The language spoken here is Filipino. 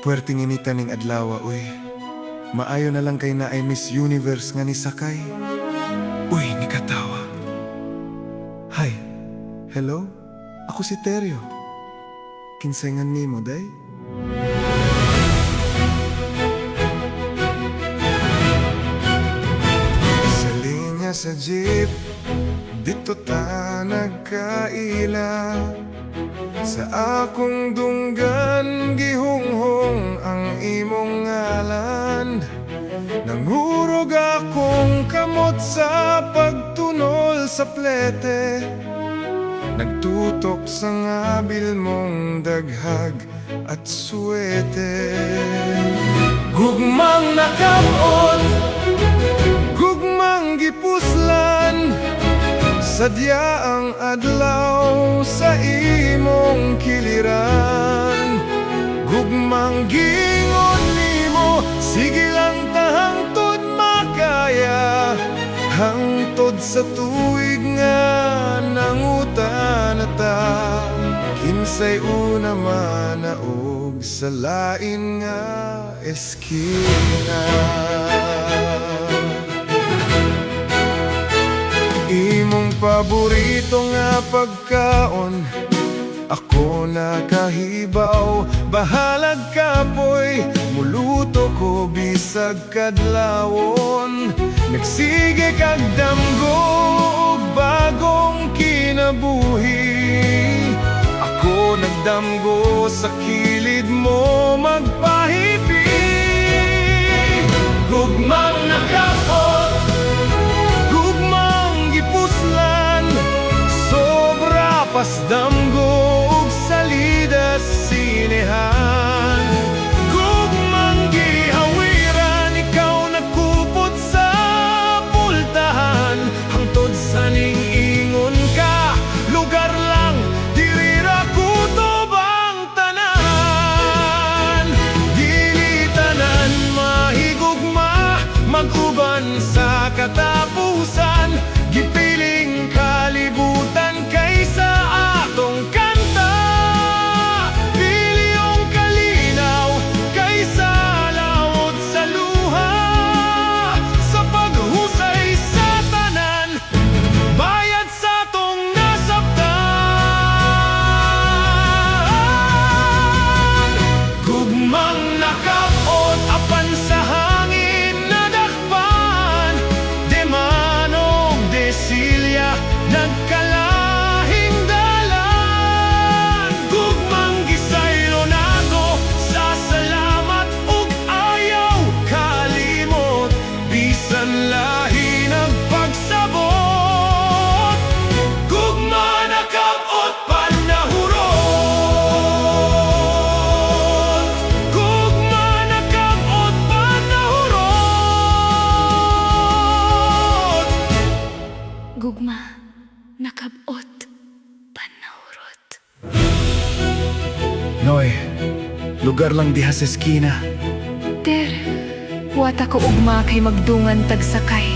Puwerting inita ning adlaw, uy. Maayo na lang kay na ay Miss Universe nga ni Sakay. Uy, ni katawa. Hi. Hello? Ako si Teryo. Kinsayngan nimo, day? Sa linya sa jeep, dito ta nagkaila. Sa akong dunggan, gihunghong ang imong ngalan. Nangurog akong kamot sa pagtunol sa plete. Nagtutok sa ngabil mong daghag at suwete. Gugmang nakabot, gugmang gipuslan. Sadya ang adlaw sa imong kiliran. Gugmang gingon nimo, sige lang ta hangtod makaya. Hangtod sa tuig nga nangutan na ta. Kinsay una manaog sa lain nga eskina. Imong paborito nga pagkaon, ako nakahibaw. Bahalag kapoy, muluto ko bisag kadlawon. Nagsige kag damgo og bagong kinabuhi. Ako nagdamgo sa kilid mo magpahipi. Gugmang nakapot, gugmang gipuslan. Sobra pasdamgo og salida sinehan. Gugmang gihawiran, ikaw nagkupot sa pultahan. Hangtod sa ning ingon ka, lugar lang diri ra kutob ang tanan. Dili tanan mahigugma, mag-uban sa katapusan. Gipiling kalibutan kaysa atong kanta. Pilyong kalinaw kaysa laot sa luha. Sa paghusay sa tanan, bayad sa atong nasabtan. Gugmang nakapot, apan sa hangin nadakpan. Demanong desilya, nagkalahing dalan. Gugmang gisaylo nato sa salamat ug ayaw kalimot. Bisan lahi nagpagsabot. Gugma nakabot panahurot. Gugma nakabot panahurot. Gugma, nakabot, panahurot. Noy, lugar lang diha sa eskina. Ter, wata ko ugma kay magdungan tagsakay.